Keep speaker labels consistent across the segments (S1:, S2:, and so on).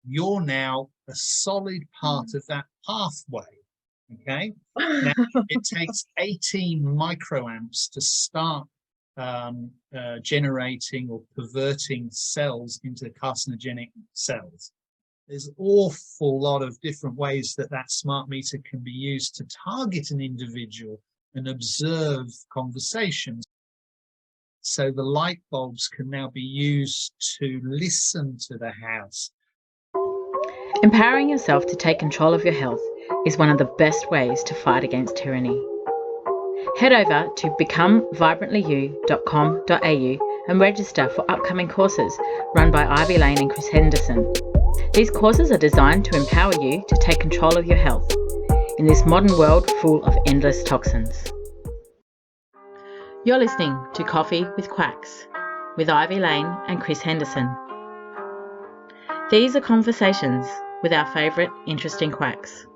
S1: you're now a solid part of that pathway. Okay. Now, it takes 18 microamps to start generating or perverting cells into carcinogenic cells. There's an awful lot of different ways that smart meter can be used to target an individual and observe conversations. So the light bulbs can now be used to listen to the house.
S2: Empowering yourself to take control of your health is one of the best ways to fight against tyranny. Head over to becomevibrantlyou.com.au and register for upcoming courses run by Ivy Lane and Chris Henderson. These courses are designed to empower you to take control of your health in this modern world full of endless toxins. You're listening to Coffee with Quacks with Ivy Lane and Chris Henderson. These are conversations with our favourite interesting quacks.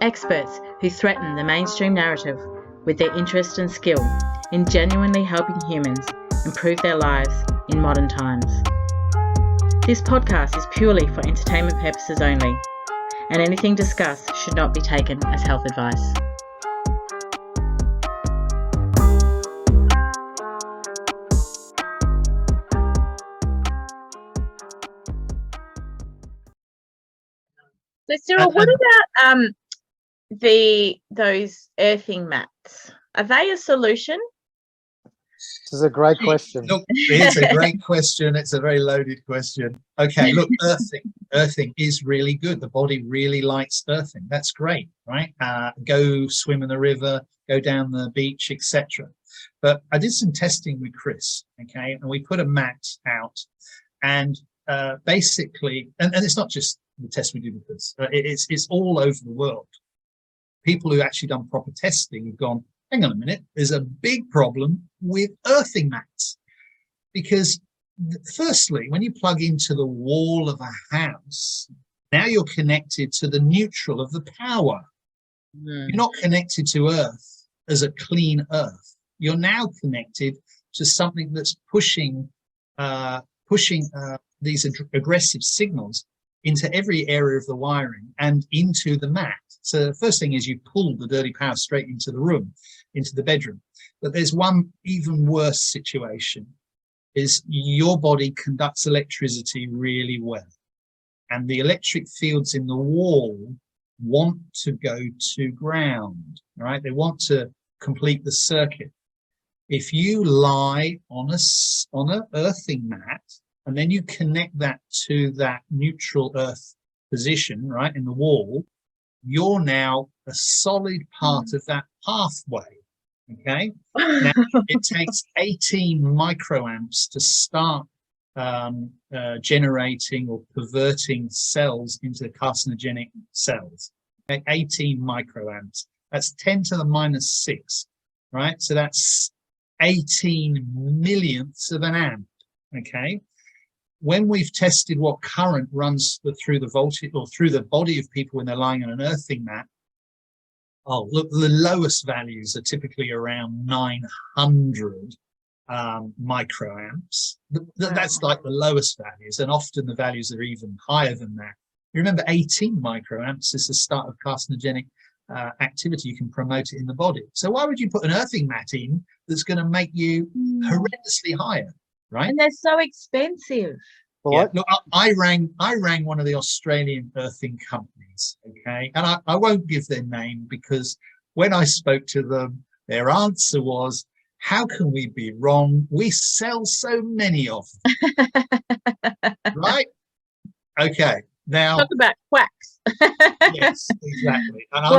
S2: Experts who threaten the mainstream narrative with their interest and skill in genuinely helping humans improve their lives in modern times. This podcast is purely for entertainment purposes only, and anything discussed should not be taken as health advice.
S3: So Cyril, what about those earthing mats? Are they a solution?
S4: This is a great question.
S1: Look, it's a great question. It's a very loaded question. Okay, look, earthing is really good. The body really likes earthing. That's great, right? Go swim in the river, go down the beach, etc. But I did some testing with Chris, okay, and we put a mat out, and basically, and it's not just the test we do with this, it's all over the world. People who actually done proper testing have gone, hang on a minute, there's a big problem with earthing mats. Because firstly, when you plug into the wall of a house, now you're connected to the neutral of the power. You're not connected to earth as a clean earth. You're now connected to something that's pushing these aggressive signals into every area of the wiring and into the mat. So the first thing is you pull the dirty power straight into the room, into the bedroom. But there's one even worse situation, is your body conducts electricity really well. And the electric fields in the wall want to go to ground, right? They want to complete the circuit. If you lie on a earthing mat, and then you connect that to that neutral earth position, right, in the wall, you're now a solid part of that pathway, okay? Now, it takes 18 microamps to start generating or perverting cells into carcinogenic cells. Okay? 18 microamps. That's 10 to the minus 6, right? So that's 18 millionths of an amp, okay? When we've tested what current runs through the voltage or through the body of people when they're lying on an earthing mat, oh, look, the lowest values are typically around 900 microamps. That's like the lowest values, and often the values are even higher than that. You remember 18 microamps is the start of carcinogenic activity. You can promote it in the body. So why would you put an earthing mat in that's going to make you horrendously higher? Right?
S3: And they're so expensive.
S1: Yeah, look, I rang one of the Australian earthing companies, okay, and I won't give their name because when I spoke to them, their answer was, "How can we be wrong? We sell so many of them." Right? Okay. Now,
S3: talk about quacks.
S1: Yes, exactly. And
S3: Wow.
S1: I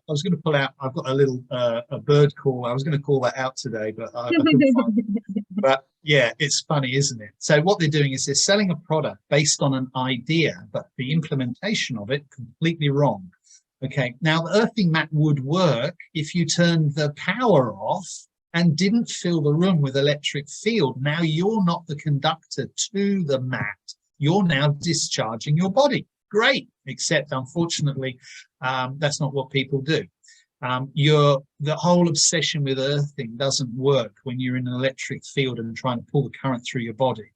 S1: was going to pull out. I've got a little a bird call. I was going to call that out today, but I couldn't find it. But yeah, it's funny, isn't it? So what they're doing is they're selling a product based on an idea, but the implementation of it completely wrong. Okay, now the earthing mat would work if you turned the power off and didn't fill the room with electric field. Now you're not the conductor to the mat. You're now discharging your body. Great, except unfortunately, that's not what people do. The whole obsession with earthing doesn't work when you're in an electric field and trying to pull the current through your body.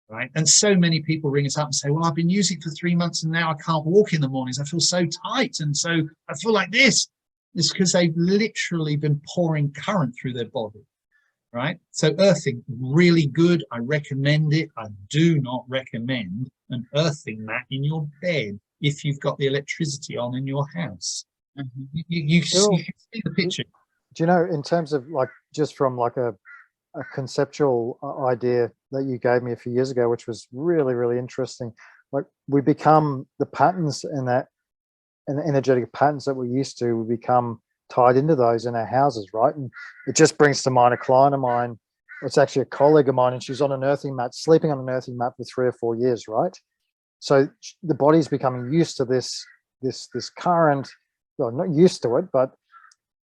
S1: right? And so many people ring us up and say, well, I've been using it for 3 months and now I can't walk in the mornings. I feel so tight. And so I feel like this. It's because they've literally been pouring current through their body, right? So earthing, really good. I recommend it. I do not recommend an earthing mat in your bed if you've got the electricity on in your house. You can see the picture.
S4: Do you know, in terms of like, just from like a conceptual idea that you gave me a few years ago, which was really, really interesting, like we become the patterns and the energetic patterns that we're used to, we become tied into those in our houses, right? And it just brings to mind a client of mine. It's actually a colleague of mine, and she's on an earthing mat, sleeping on an earthing mat for 3 or 4 years, right? So the body's becoming used to this current. Well, not used to it, but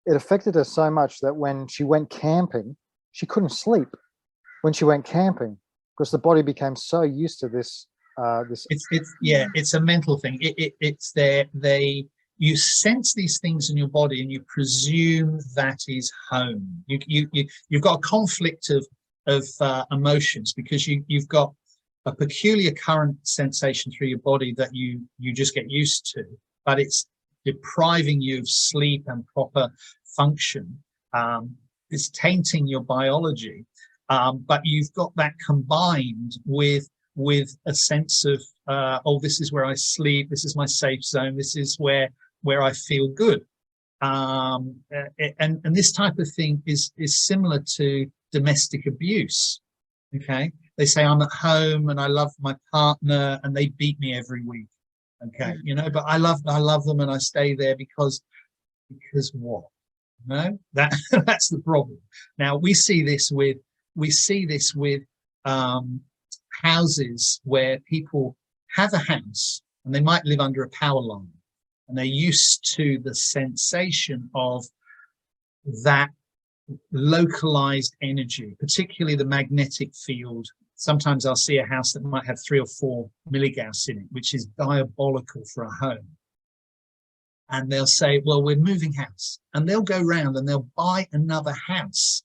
S4: it affected her so much that when she went camping, she couldn't sleep when she went camping because the body became so used to this.
S1: It's a mental thing. It's there. You sense these things in your body and you presume that is home. You've got a conflict of emotions because you've got a peculiar current sensation through your body that you just get used to, but it's depriving you of sleep and proper function. It's tainting your biology, but you've got that combined with a sense of oh, this is where I sleep, this is my safe zone, this is where I feel good. And this type of thing is similar to domestic abuse. Okay, they say I'm at home and I love my partner and they beat me every week. Okay, you know, but I love them and I stay there because what? No, that's the problem. Now we see this with houses where people have a house and they might live under a power line and they're used to the sensation of that localized energy, particularly the magnetic field. Sometimes I'll see a house that might have 3 or 4 milligauss in it, which is diabolical for a home. And they'll say, well, we're moving house. And they'll go round and they'll buy another house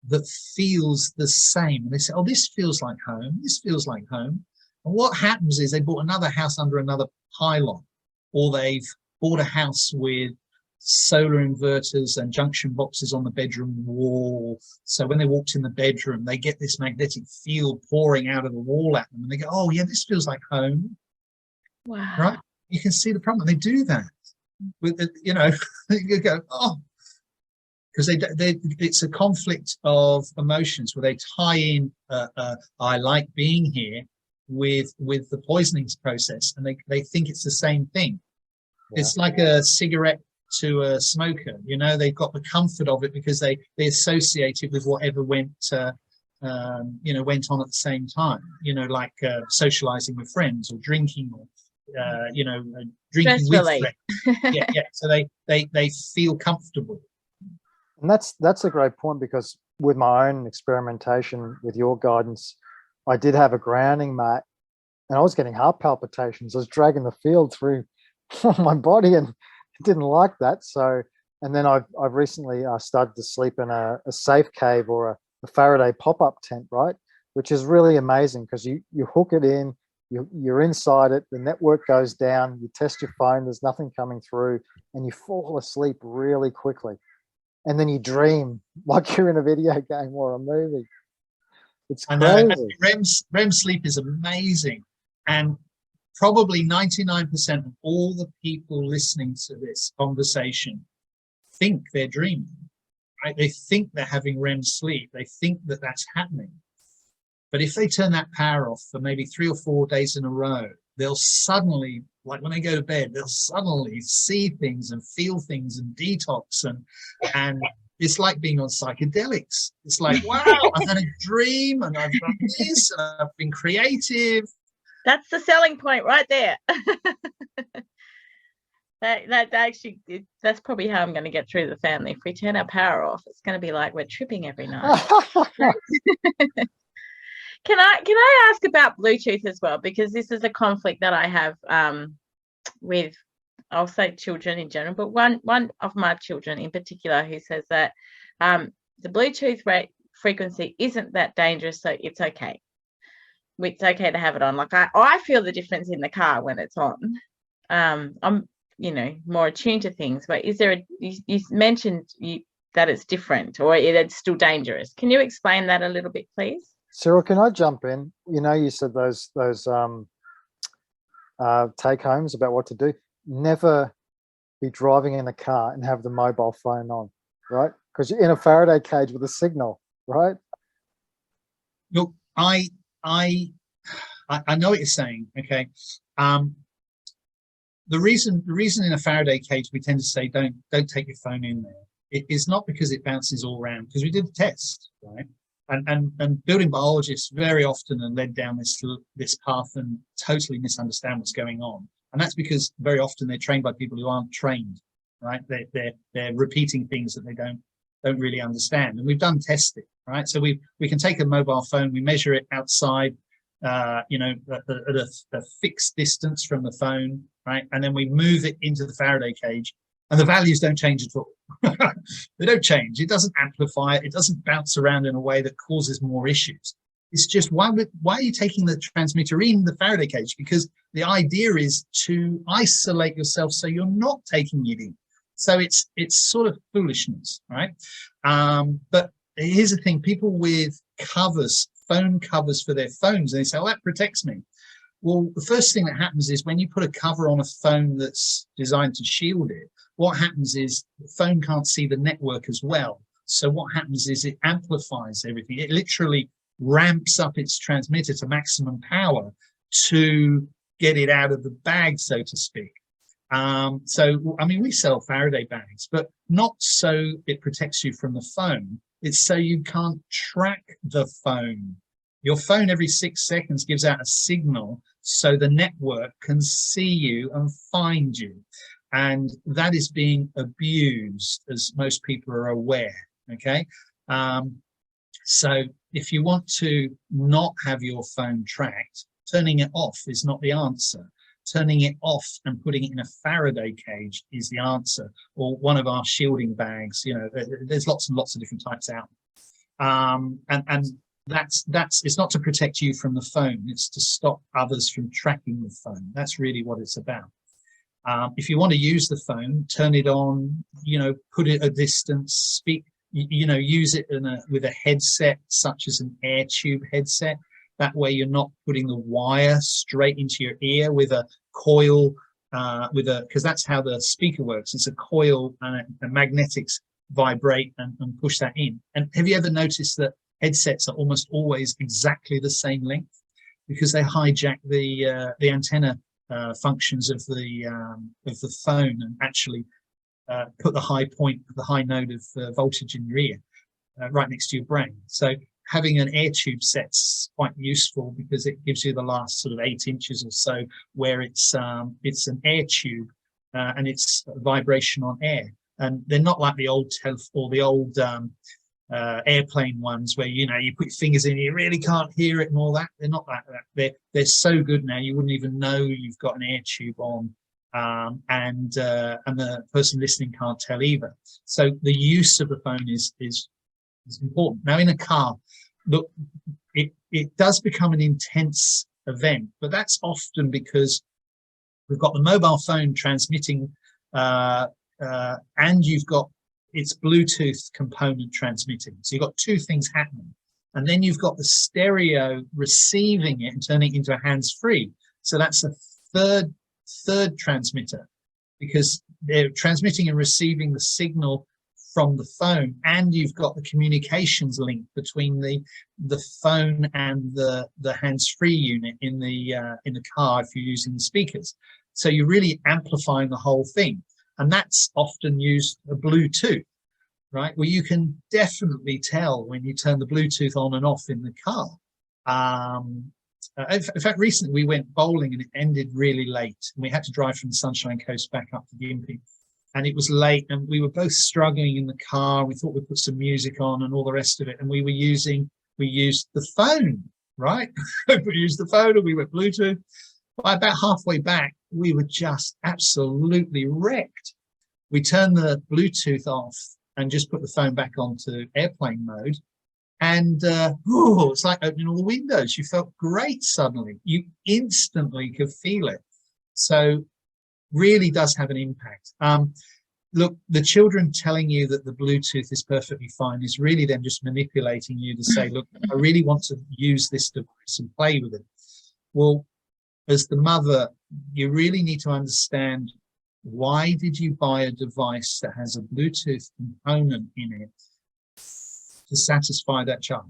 S1: that feels the same. And they say, oh, this feels like home. This feels like home. And what happens is they bought another house under another pylon, or they've bought a house with solar inverters and junction boxes on the bedroom wall. So when they walked in the bedroom, they get this magnetic field pouring out of the wall at them. And they go, oh, yeah, this feels like home.
S3: Wow.
S1: Right? You can see the problem. They do that. With you know, you go, oh, because it's a conflict of emotions where they tie in I like being here with the poisoning process, and they think it's the same thing. Yeah. It's like a cigarette to a smoker. You know, they've got the comfort of it because they associate it with whatever went on at the same time. You know, like socializing with friends or drinking or drinking with friends. yeah. So they feel comfortable.
S4: And that's a great point, because with my own experimentation with your guidance, I did have a grounding mat and I was getting heart palpitations. I was dragging the field through my body and didn't like that. So, and then I've recently started to sleep in a safe cave or a Faraday pop-up tent, right? Which is really amazing because you hook it in, you're inside it, the network goes down, you test your phone, there's nothing coming through, and you fall asleep really quickly. And then you dream like you're in a video game or a movie. It's crazy.
S1: REM sleep is amazing. And probably 99% of all the people listening to this conversation think they're dreaming, right? They think they're having REM sleep. They think that that's happening. But if they turn that power off for maybe 3 or 4 days in a row, they'll suddenly, like when they go to bed, they'll suddenly see things and feel things and detox. And it's like being on psychedelics. It's like, wow, I've had a dream and I've done this and I've been creative.
S3: That's the selling point right there. That actually, that's probably how I'm going to get through the family. If we turn our power off, it's going to be like we're tripping every night. Can I ask about Bluetooth as well? Because this is a conflict that I have with, I'll say children in general, but one of my children in particular who says that the Bluetooth frequency isn't that dangerous, so it's okay. it's okay to have it on. Like I feel the difference in the car when it's on. I'm, you know, more attuned to things, but is there you mentioned that it's different, or it's still dangerous. Can you explain that a little bit, please?
S4: Cyril, can I jump in? You know, you said those take homes about what to do. Never be driving in a car and have the mobile phone on, right? Because you're in a Faraday cage with a signal, right?
S1: Look, I know what you're saying. Okay. The reason in a Faraday cage we tend to say don't take your phone in there. It is not because it bounces all around, because we did a test, right? And building biologists very often are led down this path and totally misunderstand what's going on. And that's because very often they're trained by people who aren't trained, right? They're repeating things that they don't really understand. And we've done testing, right? So we can take a mobile phone, we measure it outside, you know, at a fixed distance from the phone, right? And then we move it into the Faraday cage, and the values don't change at all. They don't change. It doesn't amplify it. It doesn't bounce around in a way that causes more issues. It's just, why are you taking the transmitter in the Faraday cage? Because the idea is to isolate yourself so you're not taking it in. So it's sort of foolishness, right? But here's the thing: people with covers, phone covers for their phones, and they say, "Oh, that protects me." Well, the first thing that happens is when you put a cover on a phone that's designed to shield it, what happens is the phone can't see the network as well. So what happens is it amplifies everything. It literally ramps up its transmitter to maximum power to get it out of the bag, so to speak. So, I mean, we sell Faraday bags, but not so it protects you from the phone. It's so you can't track the phone. Your phone every 6 seconds gives out a signal so the network can see you and find you. And that is being abused, as most people are aware, okay? So if you want to not have your phone tracked, turning it off is not the answer. Turning it off and putting it in a Faraday cage is the answer, or one of our shielding bags. You know, there's lots and lots of different types out. And that's it's not to protect you from the phone, it's to stop others from tracking the phone. That's really what it's about. If you want to use the phone, turn it on, you know, put it at a distance, speak, you know, use it with a headset such as an air tube headset. That way you're not putting the wire straight into your ear with a coil, because that's how the speaker works. It's a coil and the magnetics vibrate and push that in. And have you ever noticed that headsets are almost always exactly the same length? Because they hijack the antenna functions of the phone and actually put the high point, the high node of voltage in your ear right next to your brain. So having an air tube set's quite useful because it gives you the last sort of 8 inches or so where it's an air tube and it's vibration on air. And they're not like the old airplane ones where, you know, you put your fingers in, you really can't hear it and all that. They're not like that. They're so good now you wouldn't even know you've got an air tube on, and the person listening can't tell either. So the use of the phone is important. Now in a car, look, it does become an intense event, but that's often because we've got the mobile phone transmitting, and you've got its Bluetooth component transmitting. So you've got two things happening. And then you've got the stereo receiving it and turning it into a hands-free. So that's a third transmitter, because they're transmitting and receiving the signal from the phone, and you've got the communications link between the phone and the hands-free unit in the car if you're using the speakers. So you're really amplifying the whole thing. And that's often used a Bluetooth, right? Well, you can definitely tell when you turn the Bluetooth on and off in the car. In fact, recently we went bowling and it ended really late. And we had to drive from the Sunshine Coast back up to Gympie. And it was late and we were both struggling in the car. We thought we'd put some music on and all the rest of it. And we used the phone, right? We used the phone and we went Bluetooth. By about halfway back, we were just absolutely wrecked. We turned the Bluetooth off and just put the phone back onto airplane mode. And it's like opening all the windows. You felt great suddenly. You instantly could feel it. So really does have an impact. Look, the children telling you that the Bluetooth is perfectly fine is really them just manipulating you to say, look, I really want to use this device and play with it. Well, as the mother, you really need to understand, why did you buy a device that has a Bluetooth component in it to satisfy that child?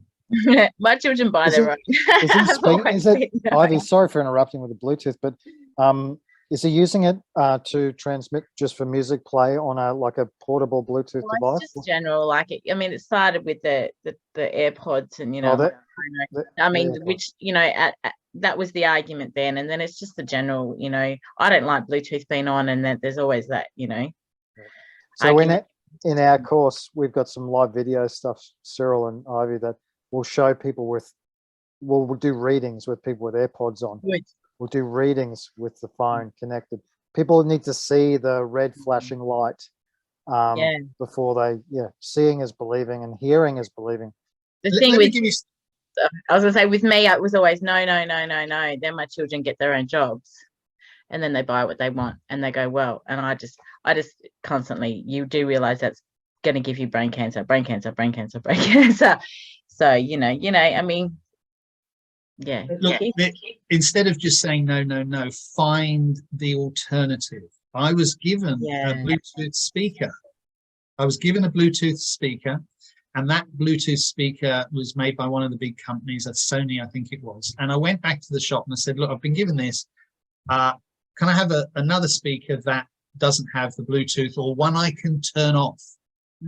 S3: My children buy their own.
S4: Is it Ivy, sorry for interrupting with the Bluetooth, but is he using it to transmit just for music play on a portable Bluetooth device?
S3: It's just general, like it, I mean, it started with the AirPods, and which that was the argument then, and then it's just the general. I don't like Bluetooth being on, and then there's always that.
S4: So in our course, we've got some live video stuff, Cyril and Ivy, that will show people we'll do readings with people with AirPods on.
S3: Good.
S4: We'll do readings with the phone connected. People need to see the red flashing light before they, seeing is believing and hearing is believing.
S3: The thing I was going to say, with me, it was always no. Then my children get their own jobs, and then they buy what they want, and they go, well, and I just constantly, you do realize that's going to give you brain cancer. So, I mean, yeah.
S1: Look, instead of just saying no, find the alternative. I was given a Bluetooth speaker. And that Bluetooth speaker was made by one of the big companies, Sony, I think it was. And I went back to the shop and I said, look, I've been given this. Can I have another speaker that doesn't have the Bluetooth, or one I can turn off?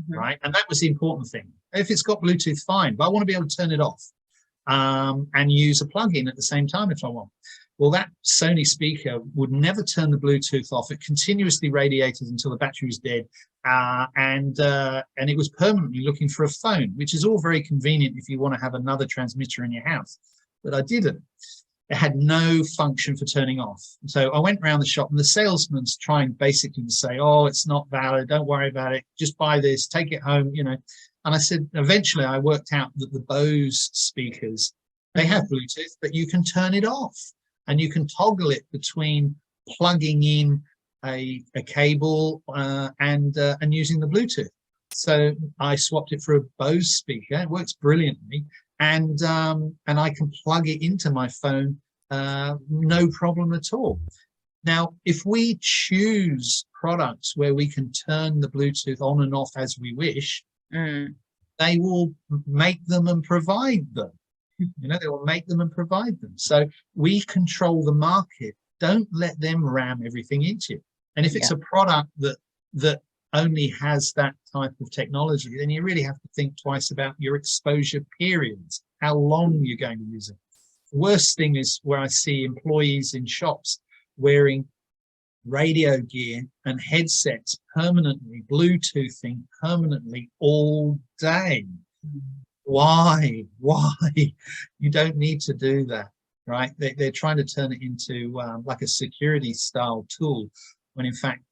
S1: Right? And that was the important thing. If it's got Bluetooth, fine, but I want to be able to turn it off. And use a plug-in at the same time if I want. Well, that Sony speaker would never turn the Bluetooth off. It continuously radiated until the battery was dead, and it was permanently looking for a phone, which is all very convenient if you want to have another transmitter in your house. But I didn't. It had no function for turning off. So I went around the shop, and the salesman's trying basically to say, oh, it's not valid, don't worry about it, just buy this, take it home, And I said, eventually I worked out that the Bose speakers, they have Bluetooth, but you can turn it off, and you can toggle it between plugging in a cable and using the Bluetooth. So I swapped it for a Bose speaker. It works brilliantly, and I can plug it into my phone, no problem at all. Now, if we choose products where we can turn the Bluetooth on and off as we wish, they will make them and provide them. They will make them and provide them. So we control the market. Don't let them ram everything into you. And if it's a product that only has that type of technology, then you really have to think twice about your exposure periods, how long you're going to use it. The worst thing is where I see employees in shops wearing radio gear and headsets permanently, Bluetoothing permanently all day. Why? You don't need to do that, right? They're trying to turn it into like a security style tool, when in fact,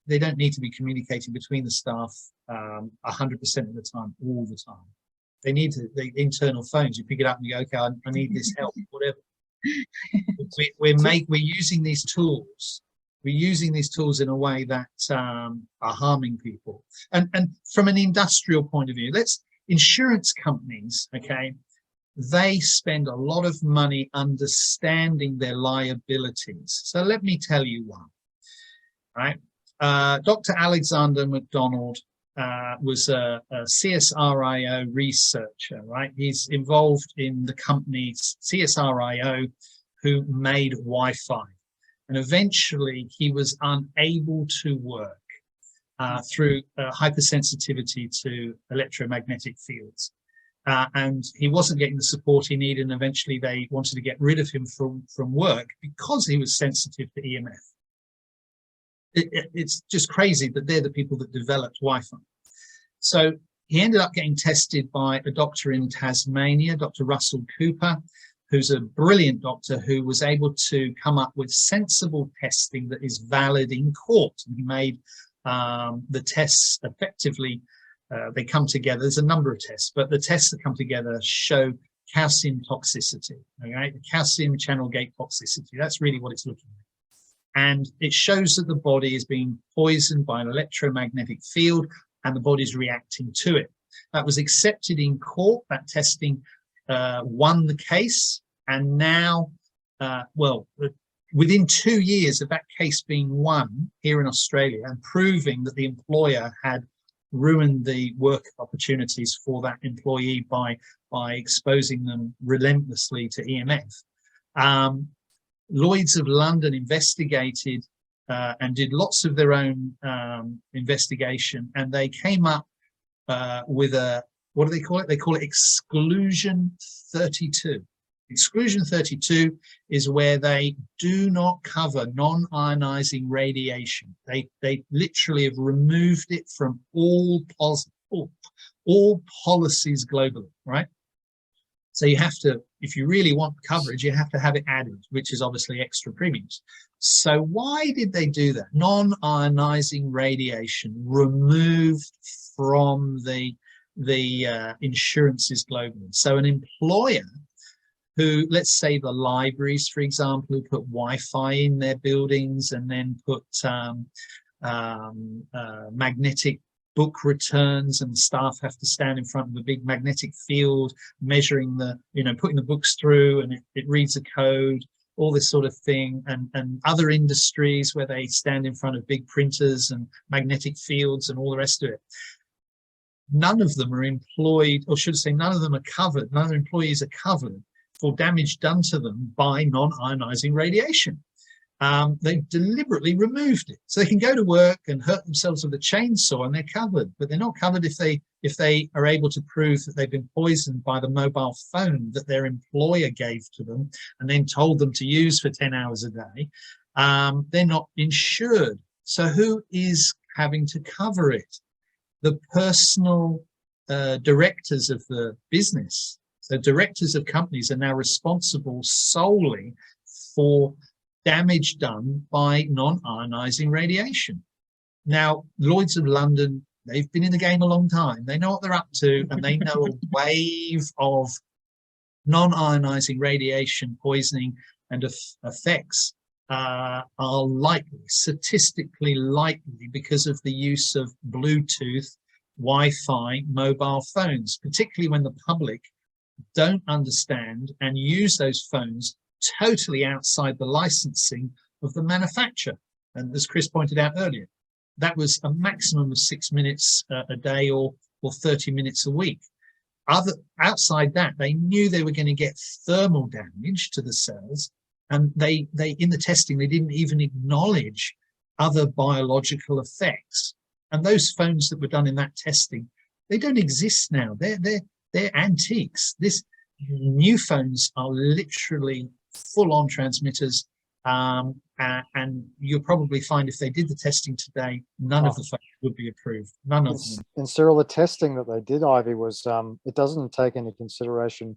S1: they don't need to be communicating between the staff 100% of the time, all the time. They need the internal phones. You pick it up and you go, okay, I need this help, whatever. We're using these tools. We're using these tools in a way that are harming people. And from an industrial point of view, insurance companies, okay, they spend a lot of money understanding their liabilities. So let me tell you one, right? Dr. Alexander McDonald was a CSRIO researcher, right? He's involved in the company CSRIO, who made Wi-Fi. And eventually he was unable to work through hypersensitivity to electromagnetic fields. And he wasn't getting the support he needed, and eventually they wanted to get rid of him from work because he was sensitive to EMF. It's just crazy that they're the people that developed Wi-Fi. So he ended up getting tested by a doctor in Tasmania, Dr. Russell Cooper, who's a brilliant doctor who was able to come up with sensible testing that is valid in court. And he made the tests effectively they come together. There's a number of tests, but the tests that come together show calcium toxicity, okay? The calcium channel gate toxicity. That's really what it's looking at. And it shows that the body is being poisoned by an electromagnetic field and the body's reacting to it. That was accepted in court. That testing won the case. And now, within 2 years of that case being won here in Australia and proving that the employer had ruined the work opportunities for that employee by exposing them relentlessly to EMF, Lloyd's of London investigated and did lots of their own investigation, and they came up with a, what do they call it? They call it exclusion 32. Exclusion 32 is where they do not cover non-ionizing radiation. They literally have removed it from all policies globally, right? So you have to, if you really want coverage, you have to have it added, which is obviously extra premiums. So why did they do that? Non-ionizing radiation removed from the insurances globally. So an employer who, let's say the libraries, for example, who put Wi-Fi in their buildings and then put magnetic book returns, and staff have to stand in front of a big magnetic field, measuring the, putting the books through, and it reads a code, all this sort of thing, and other industries where they stand in front of big printers and magnetic fields and all the rest of it. None of them are employed, or should I say none of them are covered, none of the employees are covered for damage done to them by non-ionizing radiation. They've deliberately removed it. So they can go to work and hurt themselves with a chainsaw and they're covered, but they're not covered if they are able to prove that they've been poisoned by the mobile phone that their employer gave to them and then told them to use for 10 hours a day. They're not insured. So who is having to cover it? The personal directors of the business. So directors of companies are now responsible solely for damage done by non-ionizing radiation. Now, Lloyd's of London, they've been in the game a long time. They know what they're up to, and they know a wave of non-ionizing radiation poisoning and effects are likely, statistically likely, because of the use of Bluetooth, Wi-Fi, mobile phones, particularly when the public don't understand and use those phones totally outside the licensing of the manufacturer. And as Chris pointed out earlier, that was a maximum of 6 minutes a day or 30 minutes a week. Outside that, they knew they were going to get thermal damage to the cells, and they in the testing, they didn't even acknowledge other biological effects. And those phones that were done in that testing, they don't exist now. They're antiques. This new phones are literally full-on transmitters, and you'll probably find if they did the testing today, none of the phones would be approved. None of them.
S4: And Cyril, the testing that they did, Ivy, was it doesn't take into consideration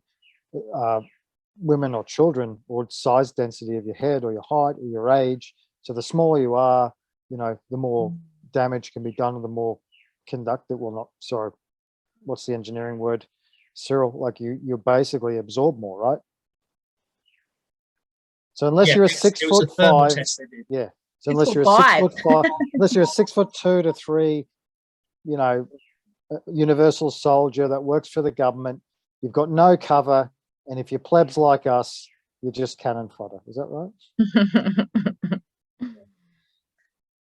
S4: women or children or size density of your head or your height or your age. So the smaller you are, the more damage can be done, and the more conductive, what's the engineering word, Cyril? Like you basically absorb more, right? So unless you're a 6'5", yeah. So unless you're a 6'5", unless you're a 6'2" to 3", universal soldier that works for the government, you've got no cover, and if you're plebs like us, you're just cannon fodder. Is that right?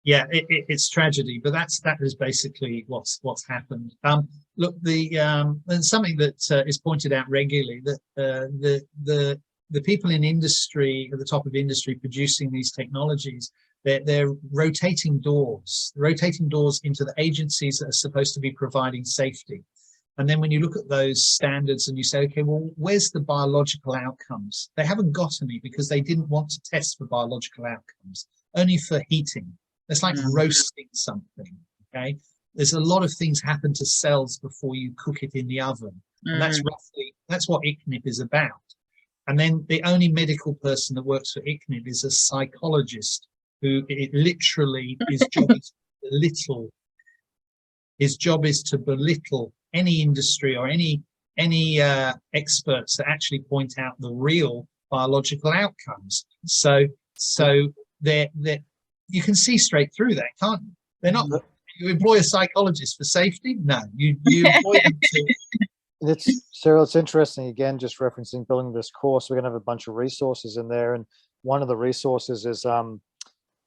S1: Yeah, it's tragedy, but that is basically what's happened. Look, and something that is pointed out regularly, that the people in industry, at the top of industry, producing these technologies, they're rotating doors into the agencies that are supposed to be providing safety. And then when you look at those standards and you say, okay, well, where's the biological outcomes? They haven't got any because they didn't want to test for biological outcomes, only for heating. It's like roasting something, okay? There's a lot of things happen to cells before you cook it in the oven. And that's what ICNIP is about. And then the only medical person that works for ICNIP is a psychologist who it literally is job is little His job is to belittle any industry or any experts that actually point out the real biological outcomes. So they're you can see straight through that, can't you? They're not. You employ a psychologist for safety? No, you employ them to.
S4: Cyril, it's interesting, again, just referencing building this course, we're going to have a bunch of resources in there. And one of the resources is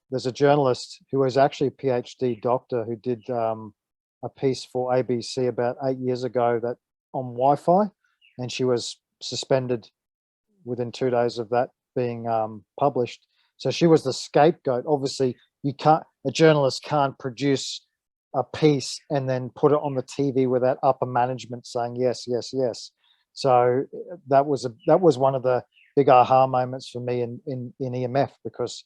S4: there's a journalist who is actually a PhD doctor who did a piece for ABC about 8 years ago that on Wi-Fi, and she was suspended within 2 days of that being published. So she was the scapegoat. Obviously, a journalist can't produce a piece and then put it on the TV without upper management saying yes, yes, yes. So that was one of the big aha moments for me in EMF, because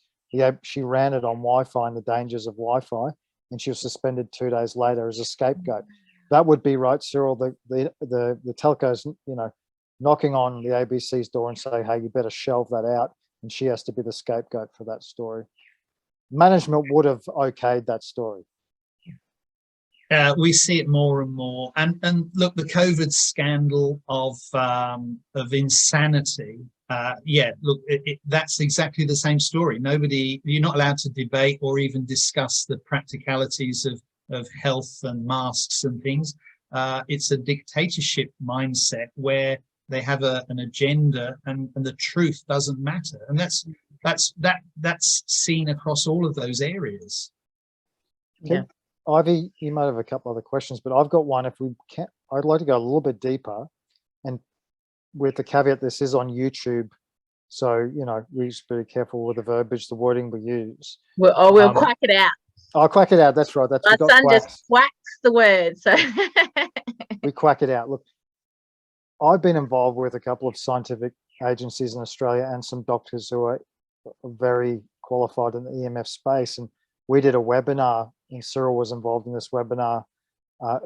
S4: she ran it on Wi-Fi and the dangers of Wi-Fi, and she was suspended 2 days later as a scapegoat. That would be right, Cyril. The telcos, knocking on the ABC's door and say, hey, you better shelve that out, and she has to be the scapegoat for that story. Management would have okayed that story.
S1: We see it more and more, and look, the COVID scandal of insanity. Look, that's exactly the same story. You're not allowed to debate or even discuss the practicalities of health and masks and things. It's a dictatorship mindset where they have an agenda, and the truth doesn't matter, and that's seen across all of those areas.
S3: Yeah.
S4: Ivy, you might have a couple other questions, but I've got one. If we can, I'd like to go a little bit deeper, and with the caveat, this is on YouTube, so we just be careful with the verbiage, the wording we use.
S3: We'll quack it out.
S4: I'll quack it out. That's right.
S3: My son just quacks the word, so
S4: we quack it out. Look, I've been involved with a couple of scientific agencies in Australia and some doctors who are very qualified in the EMF space, and we did a webinar, and Cyril was involved in this webinar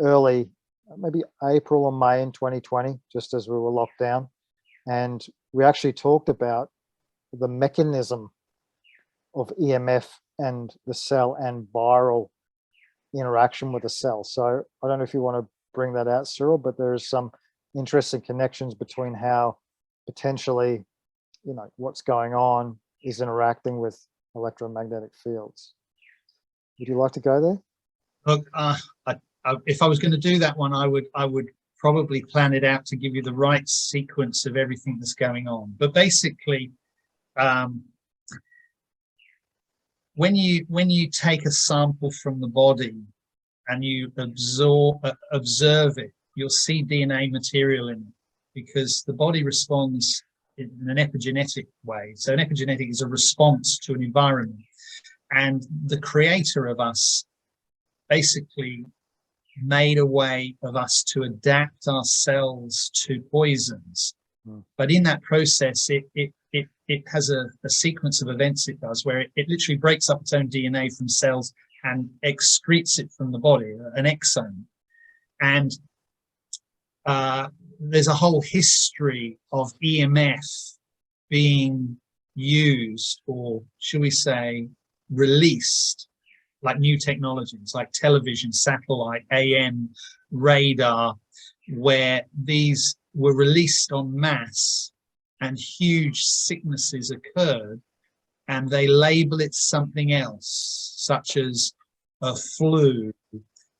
S4: early, maybe April or May in 2020, just as we were locked down. And we actually talked about the mechanism of EMF and the cell and viral interaction with the cell. So I don't know if you want to bring that out, Cyril, but there's some interesting connections between how potentially, what's going on is interacting with electromagnetic fields. Would you like to go there?
S1: Look, if I was going to do that one, I would probably plan it out to give you the right sequence of everything that's going on. But basically, when you take a sample from the body and you observe it, you'll see DNA material in it, because the body responds in an epigenetic way. So an epigenetic is a response to an environment. And the creator of us basically made a way of us to adapt our cells to poisons. But in that process, it has a sequence of events it does where it literally breaks up its own DNA from cells and excretes it from the body, an exome. And there's a whole history of EMF being used, or should we say released, like new technologies like television, satellite, AM, radar, where these were released en masse and huge sicknesses occurred, and they label it something else, such as a flu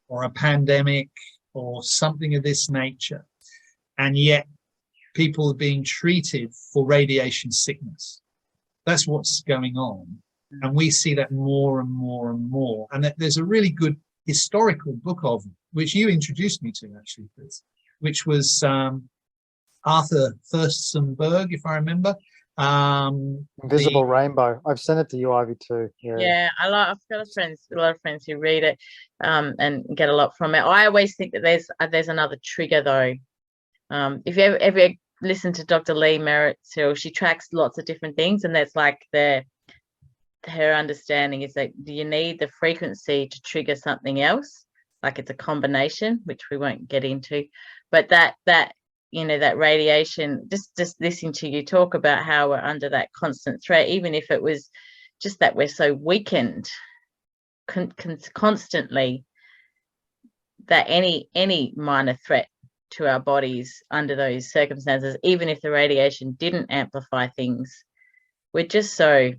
S1: or a pandemic or something of this nature. And yet people are being treated for radiation sickness. That's what's going on. And we see that more and more and more. And there's a really good historical book of it, which you introduced me to, actually, Chris, which was Arthur Furstenberg, if I remember.
S4: Invisible Rainbow. I've sent it to you, Ivy, too.
S3: Yeah, I've got a lot of friends who read it and get a lot from it. I always think that there's another trigger, though. If you ever listen to Dr. Lee Merritt, Cyril, she tracks lots of different things, and that's like her understanding is that you need the frequency to trigger something else, like it's a combination, which we won't get into, but that radiation, just listening to you talk about how we're under that constant threat, even if it was just that we're so weakened constantly, that any minor threat to our bodies under those circumstances, even if the radiation didn't amplify things, we're just so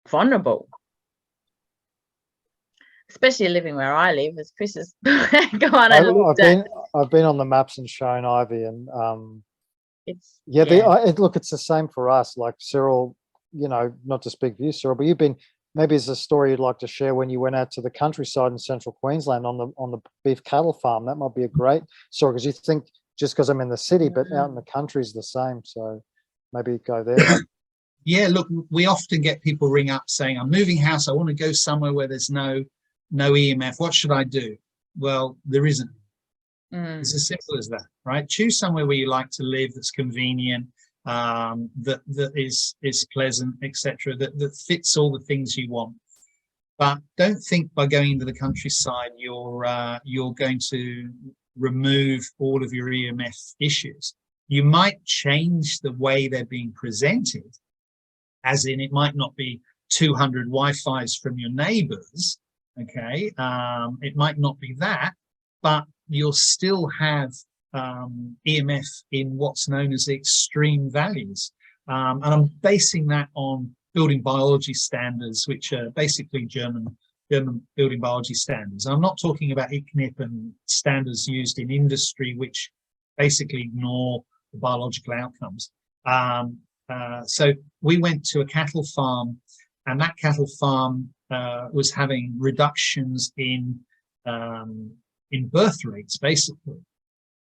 S3: vulnerable. Especially living where I live, as Chris has gone and looked at.
S4: I've been on the maps and shown Ivy, and
S3: It's
S4: look, it's the same for us. Like Cyril, you know, not to speak for you, Cyril, but you've been, maybe it's a story you'd like to share when you went out to the countryside in central Queensland on the beef cattle farm. That might be a great story, because you think just because I'm in the city, but out in the country is the same. So maybe go there.
S1: Yeah, look, we often get people ring up saying, I'm moving house, I want to go somewhere where there's no EMF. What should I do? Well, there isn't. It's as simple as that, right? Choose somewhere where you like to live, that's convenient, that is pleasant, etc., that fits all the things you want. But don't think by going into the countryside you're going to remove all of your EMF issues. You might change the way they're being presented, as in it might not be 200 Wi-Fis from your neighbors, okay? It might not be that, but you'll still have EMF in what's known as the extreme values. And I'm basing that on building biology standards, which are basically German building biology standards. I'm not talking about ICNIP and standards used in industry, which basically ignore the biological outcomes. So we went to a cattle farm, and that cattle farm was having reductions in birth rates, basically.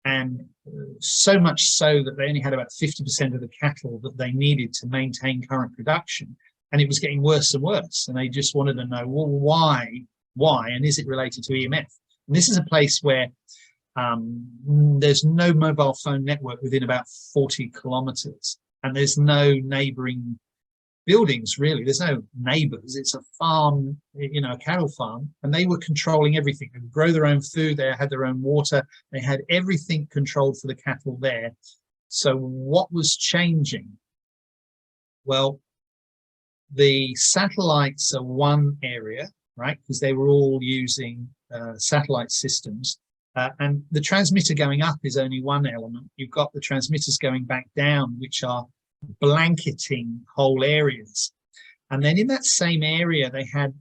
S1: And so much so that they only had about 50% of the cattle that they needed to maintain current production. And it was getting worse and worse. And they just wanted to know, well, why? And is it related to EMF? And this is a place where there's no mobile phone network within about 40 kilometers. And there's no neighboring buildings, really. There's no neighbors. It's a farm, you know, a cattle farm, and they were controlling everything. They could grow their own food. They had their own water. They had everything controlled for the cattle there. So what was changing? Well, the satellites are one area, right? Because they were all using satellite systems. And the transmitter going up is only one element. You've got the transmitters going back down, which are blanketing whole areas. And then in that same area, they had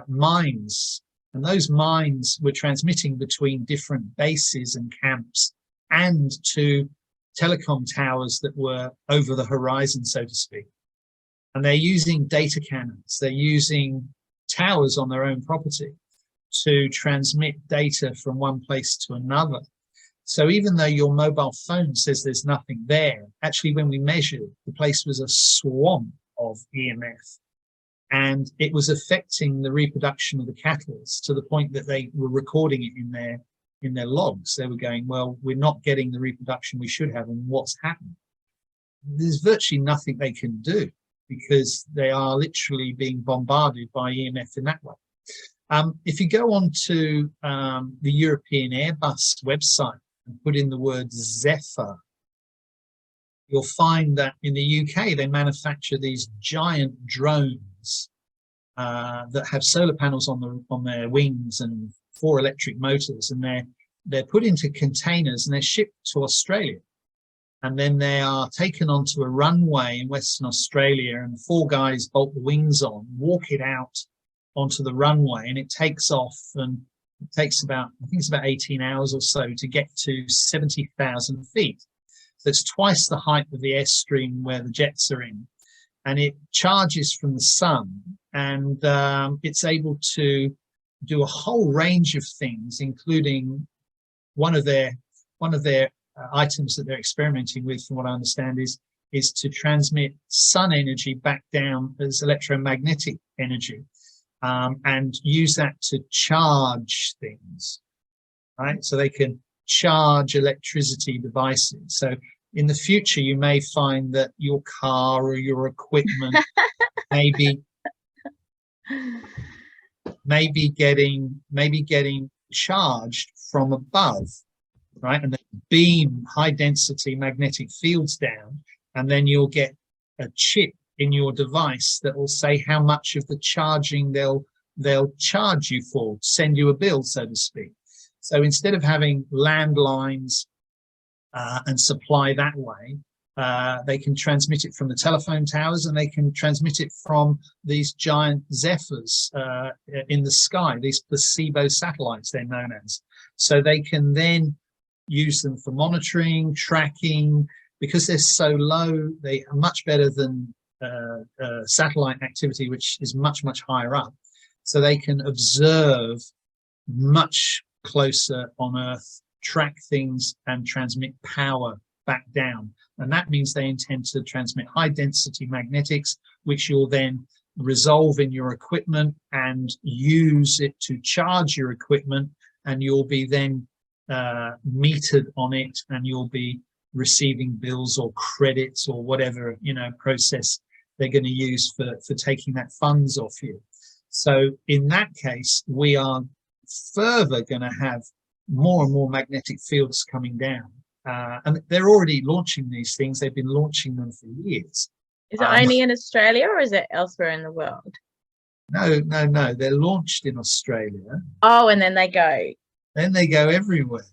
S1: mines, and those mines were transmitting between different bases and camps and to telecom towers that were over the horizon, so to speak. And they're using data cannons. They're using towers on their own property to transmit data from one place to another. So even though your mobile phone says there's nothing there, actually when we measured, the place was a swamp of EMF. And it was affecting the reproduction of the cattle to the point that they were recording it in their logs. They were going, well, we're not getting the reproduction we should have, and what's happened? There's virtually nothing they can do because they are literally being bombarded by EMF in that way. If you go on to the European Airbus website and put in the word Zephyr, you'll find that in the UK, they manufacture these giant drones that have solar panels on their wings and 4 electric motors, and they're put into containers and they're shipped to Australia. And then they are taken onto a runway in Western Australia, and 4 guys bolt the wings on, walk it out onto the runway, and it takes off, and it takes about, I think it's about 18 hours or so to get to 70,000 feet. So it's twice the height of the airstream where the jets are in. And it charges from the sun, and it's able to do a whole range of things, including one of their items that they're experimenting with, from what I understand, is to transmit sun energy back down as electromagnetic energy, and use that to charge things, right? So they can charge electricity devices. So in the future, you may find that your car or your equipment may be getting charged from above, right? And then beam high density magnetic fields down, and then you'll get a chip in your device that will say how much of the charging they'll charge you for, send you a bill, so to speak. So instead of having landlines and supply that way, they can transmit it from the telephone towers, and they can transmit it from these giant zephyrs in the sky, these placebo satellites they're known as. So they can then use them for monitoring, tracking. Because they're so low, they are much better than satellite activity, which is much, much higher up. So they can observe much closer on Earth, track things, and transmit power back down. And that means they intend to transmit high density magnetics, which you'll then resolve in your equipment and use it to charge your equipment, and you'll be then metered on it, and you'll be receiving bills or credits or whatever, you know, process they're going to use for taking that funds off you. So in that case, we are further going to have more and more magnetic fields coming down. And they're already launching these things. They've been launching them for years.
S3: Is it only in Australia, or is it elsewhere in the world?
S1: No. They're launched in Australia.
S3: Oh, and then they go.
S1: Then they go everywhere.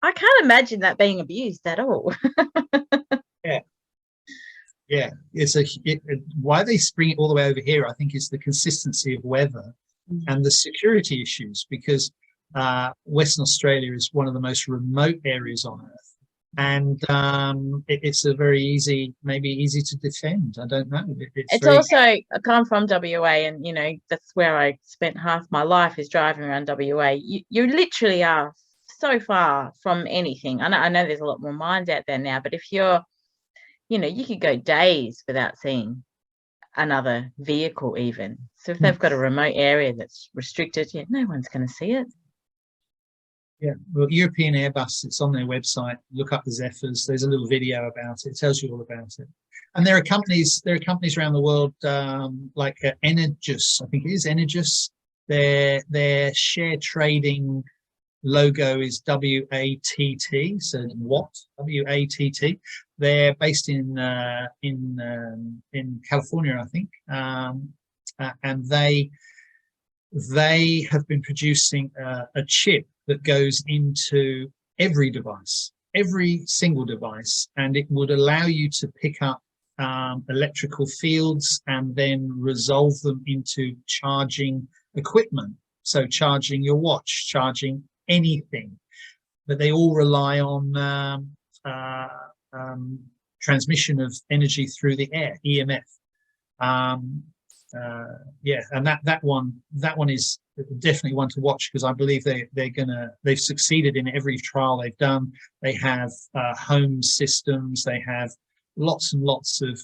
S3: I can't imagine that being abused at all.
S1: Yeah. Why they spring it all the way over here, I think, is the consistency of weather and the security issues, because Western Australia is one of the most remote areas on Earth, and it's a very easy to defend. I don't know. It's
S3: also, I come from WA, and you know, that's where I spent half my life, is driving around WA. You literally are so far from anything. I know there's a lot more mines out there now, but if you're, you know, you could go days without seeing another vehicle even. So if they've got a remote area that's restricted, yeah, no one's going to see it.
S1: Yeah, well, European Airbus, it's on their website. Look up the Zephyrs. There's a little video about it. It tells you all about it. And there are companies around the world, like Energus, I think it is Energus. Their share trading logo is WATT, so Watt, WATT. They're based in California, I think, and they have been producing a chip that goes into every device, every single device, and it would allow you to pick up electrical fields and then resolve them into charging equipment. So charging your watch, charging anything, but they all rely on transmission of energy through the air, EMF. Yeah, and that one is definitely one to watch, because I believe they've succeeded in every trial they've done. They have home systems, they have lots and lots of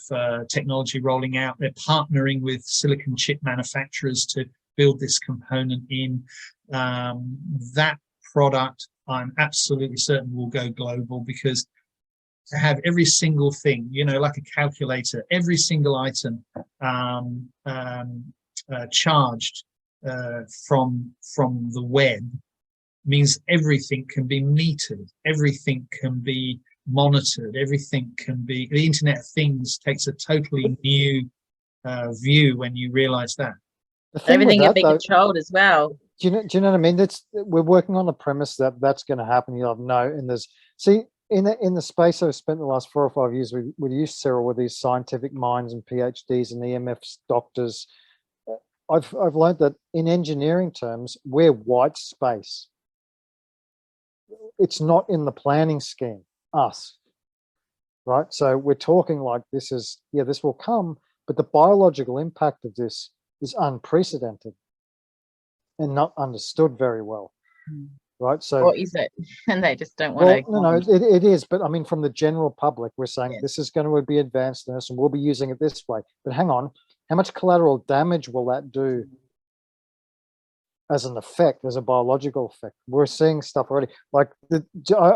S1: technology rolling out. They're partnering with silicon chip manufacturers to build this component in. That product, I'm absolutely certain, will go global, because to have every single thing, you know, like a calculator, every single item charged from the web, means everything can be metered, everything can be monitored, everything can be. The Internet of Things takes a totally new view when you realize that.
S3: Everything can be controlled as well.
S4: Do you know what I mean? We're working on the premise that that's going to happen. You have and there's in the space I've spent the last 4 or 5 years with you, Cyril, with these scientific minds and PhDs and EMFs, doctors. I've learned that in engineering terms, we're white space. It's not in the planning scheme, us, right? So we're talking like this will come, but the biological impact of this is unprecedented and not understood very well, right? So,
S3: or is it? And they just don't want to.
S4: No, it is. But I mean, from the general public, we're saying this is going to be advanced in this, and we'll be using it this way. But hang on, how much collateral damage will that do as an effect, as a biological effect? We're seeing stuff already. Like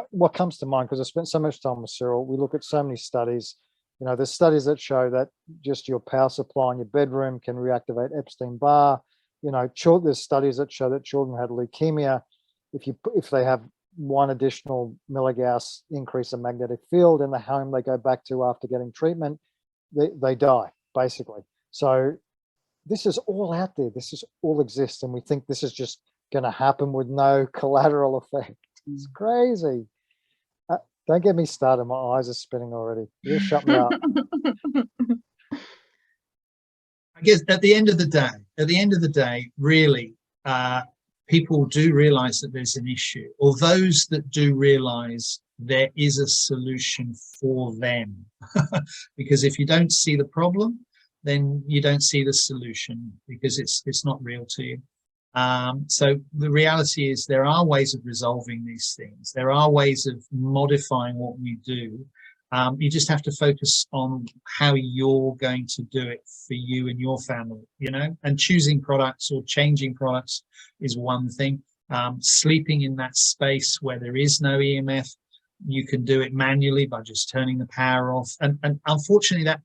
S4: what comes to mind, because I spent so much time with Cyril, we look at so many studies. You know, there's studies that show that just your power supply in your bedroom can reactivate Epstein-Barr. You know, there's studies that show that children had leukemia. If they have 1 additional milligauss increase in magnetic field in the home they go back to after getting treatment, they die, basically. So this is all out there. This is all exists, and we think this is just going to happen with no collateral effect. It's crazy. Don't get me started. My eyes are spinning already. You shut me up.
S1: I guess at the end of the day, really, people do realize that there's an issue, or those that do realize there is a solution for them. Because if you don't see the problem, then you don't see the solution, because it's not real to you. So the reality is there are ways of resolving these things. There are ways of modifying what we do. You just have to focus on how you're going to do it for you and your family, you know, and choosing products or changing products is one thing. Sleeping in that space where there is no EMF, you can do it manually by just turning the power off. And unfortunately, that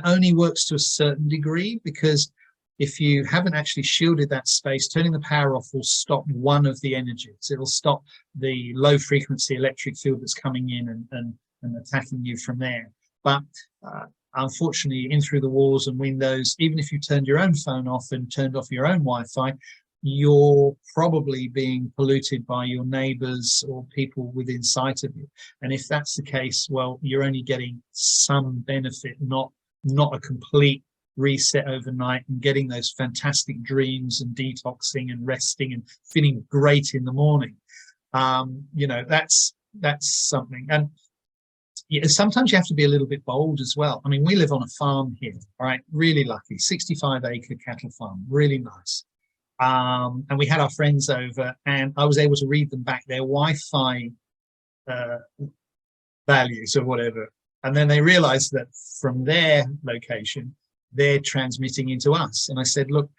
S1: only works to a certain degree, because if you haven't actually shielded that space, turning the power off will stop one of the energies. It'll stop the low frequency electric field that's coming in and attacking you from there. But unfortunately, in through the walls and windows, even if you turned your own phone off and turned off your own Wi-Fi, you're probably being polluted by your neighbors or people within sight of you. And if that's the case, well, you're only getting some benefit, not a complete reset overnight and getting those fantastic dreams and detoxing and resting and feeling great in the morning. You know, that's something. And yeah, sometimes you have to be a little bit bold as well. I mean, we live on a farm here, all right, really lucky, 65-acre cattle farm, really nice. And we had our friends over, and I was able to read them back their Wi-Fi values or whatever. And then they realized that from their location, they're transmitting into us. And I said, look,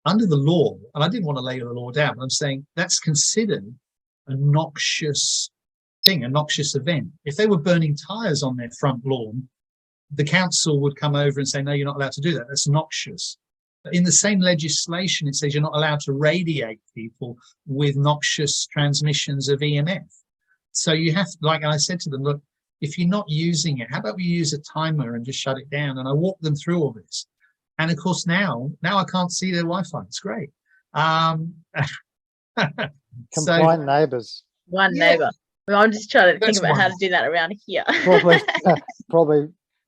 S1: under the law, and I didn't want to lay the law down, but I'm saying that's considered a noxious thing, a noxious event. If they were burning tires on their front lawn, the council would come over and say, no, you're not allowed to do that. That's noxious. But in the same legislation, it says you're not allowed to radiate people with noxious transmissions of EMF. So you have to, like I said to them, look, if you're not using it, how about we use a timer and just shut it down? And I walk them through all this. And of course, now I can't see their Wi-Fi. It's great.
S4: Compliant neighbours.
S3: One neighbour. Well, I'm just trying to think about how to do that around here.
S4: Probably, I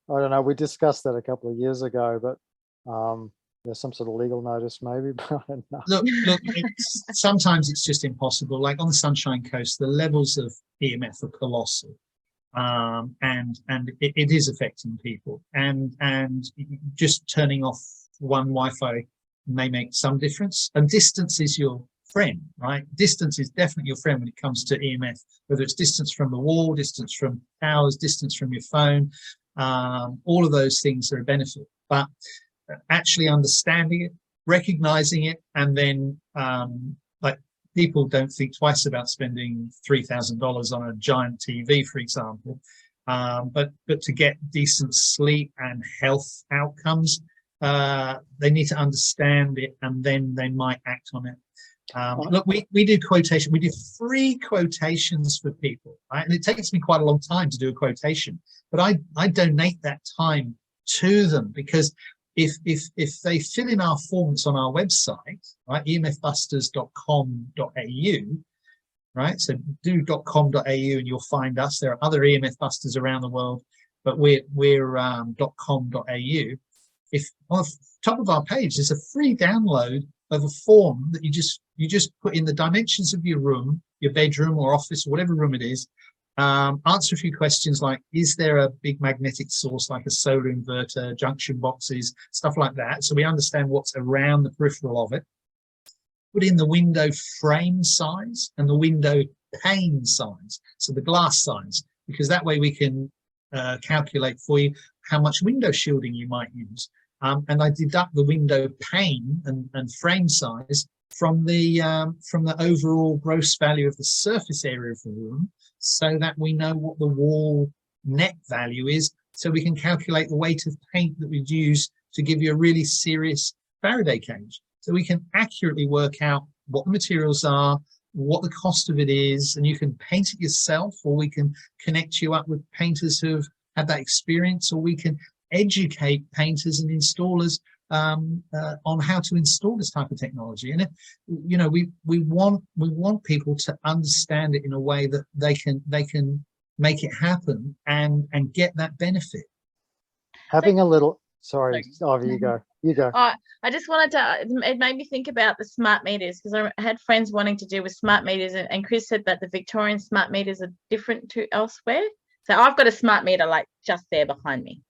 S4: don't know. We discussed that a couple of years ago, but there's some sort of legal notice maybe, but I don't know. Look,
S1: sometimes it's just impossible. Like on the Sunshine Coast, the levels of EMF are colossal. And it is affecting people, and just turning off one Wi-Fi may make some difference. And distance is your friend, right? Distance is definitely your friend when it comes to EMF, whether it's distance from the wall, distance from towers, distance from your phone. All of those things are a benefit, but actually understanding it, recognizing it, and then like people don't think twice about spending $3,000 on a giant TV, for example. But to get decent sleep and health outcomes, they need to understand it, and then they might act on it. Look, we do quotation. We do free quotations for people, right? And it takes me quite a long time to do a quotation, but I donate that time to them, because if they fill in our forms on our website, right, emfbusters.com.au, right, so do .com.au and you'll find us. There are other EMF Busters around the world, but we're .com.au. If on the top of our page there's a free download of a form that you just put in the dimensions of your room, your bedroom or office or whatever room it is. Answer a few questions like, is there a big magnetic source like a solar inverter, junction boxes, stuff like that, so we understand what's around the peripheral of it. Put in the window frame size and the window pane size, so the glass size, because that way we can calculate for you how much window shielding you might use. And I deduct the window pane and frame size from the overall gross value of the surface area of the room, so that we know what the wall net value is, so we can calculate the weight of paint that we'd use to give you a really serious Faraday cage. So we can accurately work out what the materials are, what the cost of it is, and you can paint it yourself, or we can connect you up with painters who've had that experience, or we can educate painters and installers on how to install this type of technology. And if, you know, we want people to understand it in a way that they can make it happen and get that benefit.
S4: Having a little, sorry, Ivy, you go.
S3: I just wanted to, it made me think about the smart meters, because I had friends wanting to do with smart meters, and Chris said that the Victorian smart meters are different to elsewhere. So I've got a smart meter like just there behind me.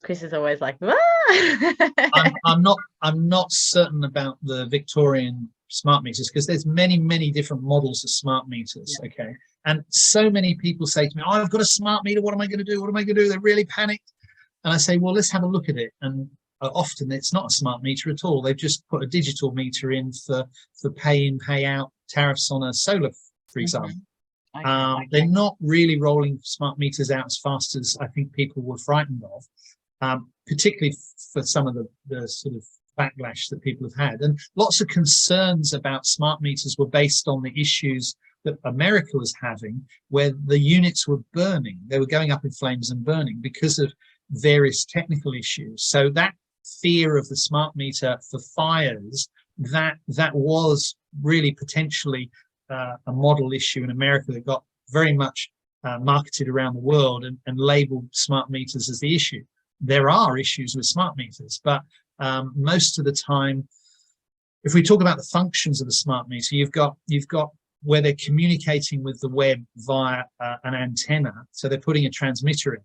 S3: Chris is always like,
S1: I'm not certain about the Victorian smart meters, because there's many different models of smart meters. Yeah. Okay, and so many people say to me, oh, I've got a smart meter, what am I going to do? What am I going to do? They're really panicked. And I say, well, let's have a look at it. And often it's not a smart meter at all. They've just put a digital meter in for pay in, pay out tariffs on a solar, for example. Okay. They're not really rolling smart meters out as fast as I think people were frightened of, particularly for some of the sort of backlash that people have had. And lots of concerns about smart meters were based on the issues that America was having, where the units were burning. They were going up in flames and burning because of various technical issues. So that fear of the smart meter for fires, that was really potentially a model issue in America that got very much marketed around the world and labeled smart meters as the issue. There are issues with smart meters, but most of the time, if we talk about the functions of the smart meter, you've got where they're communicating with the web via an antenna, so they're putting a transmitter in.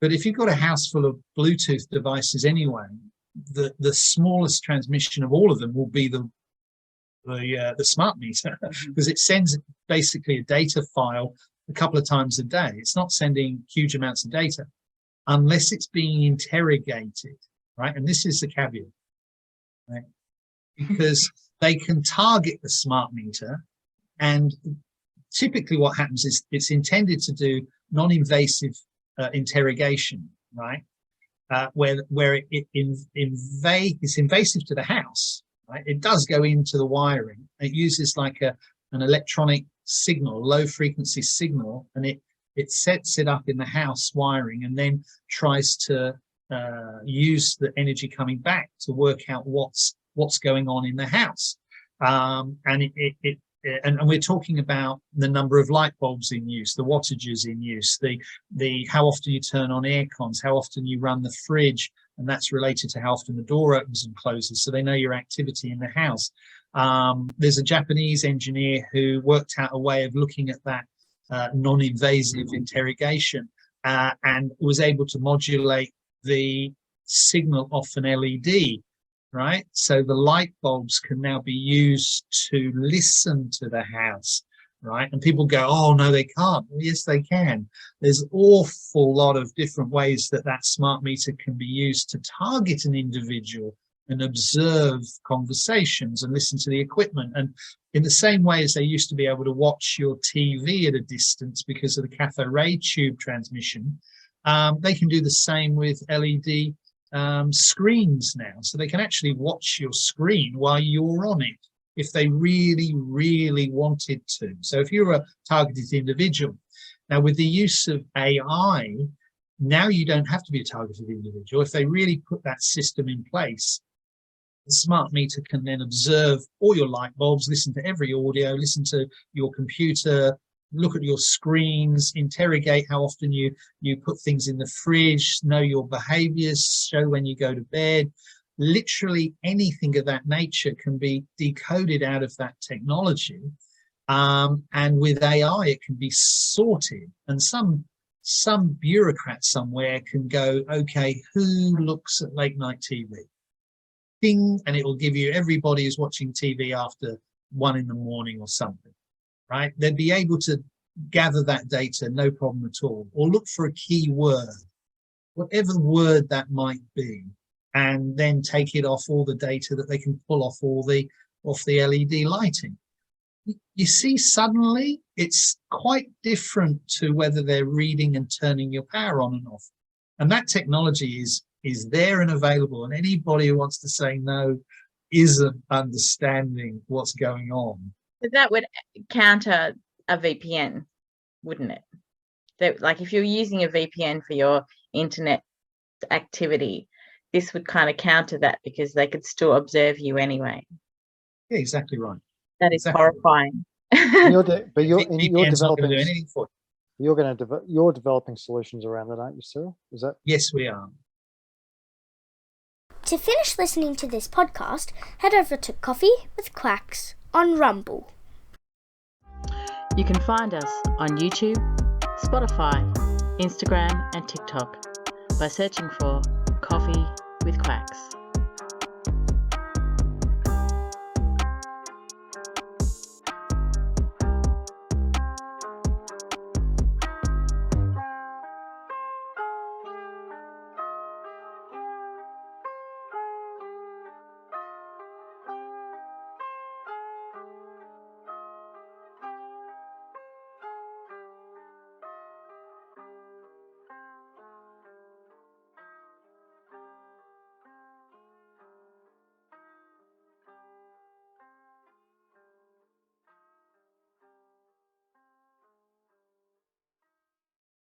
S1: But if you've got a house full of Bluetooth devices anyway, the smallest transmission of all of them will be the smart meter, because it sends basically a data file a couple of times a day. It's not sending huge amounts of data unless it's being interrogated, right? And this is the caveat, right? Because they can target the smart meter, and typically what happens is it's intended to do non-invasive interrogation, right? Where it's invasive to the house, right? It does go into the wiring. It uses like an electronic signal, low frequency signal, and it sets it up in the house wiring, and then tries to use the energy coming back to work out what's going on in the house. And we're talking about the number of light bulbs in use, the wattages in use, the how often you turn on air cons, how often you run the fridge, and that's related to how often the door opens and closes, so they know your activity in the house. There's a Japanese engineer who worked out a way of looking at that non-invasive interrogation and was able to modulate the signal off an LED. Right, so the light bulbs can now be used to listen to the house, right? And people go, oh no, they can't. Well, yes, they can. There's an awful lot of different ways that smart meter can be used to target an individual and observe conversations and listen to the equipment. And in the same way as they used to be able to watch your TV at a distance because of the cathode ray tube transmission, they can do the same with LED screens now, so they can actually watch your screen while you're on it if they really wanted to. So if you're a targeted individual, now with the use of AI, now you don't have to be a targeted individual. If they really put that system in place, the smart meter can then observe all your light bulbs, listen to every audio, listen to your computer, look at your screens, interrogate how often you put things in the fridge, know your behaviors, show when you go to bed. Literally anything of that nature can be decoded out of that technology. And with AI, it can be sorted. And some bureaucrat somewhere can go, okay, who looks at late night TV? Ding, and it will give you everybody who's watching TV after 1 in the morning or something. Right, they'd be able to gather that data, no problem at all, or look for a key word, whatever word that might be, and then take it off all the data that they can pull off the LED lighting. You see, suddenly it's quite different to whether they're reading and turning your power on and off. And that technology is there and available, and anybody who wants to say no isn't understanding what's going on.
S3: But that would counter a VPN, wouldn't it? That, like, if you're using a VPN for your internet activity, this would kind of counter that because they could still observe you anyway.
S1: Yeah, exactly right.
S3: That is
S1: Exactly.
S3: horrifying.
S4: But you're
S1: VPN's not going
S4: developing.
S1: to do anything for you.
S4: You're developing solutions around that, aren't you, Cyril? Is that?
S1: Yes, we are.
S5: To finish listening to this podcast, head over to Coffee with Quacks on Rumble.
S2: You can find us on YouTube, Spotify, Instagram and TikTok by searching for Coffee with Quacks.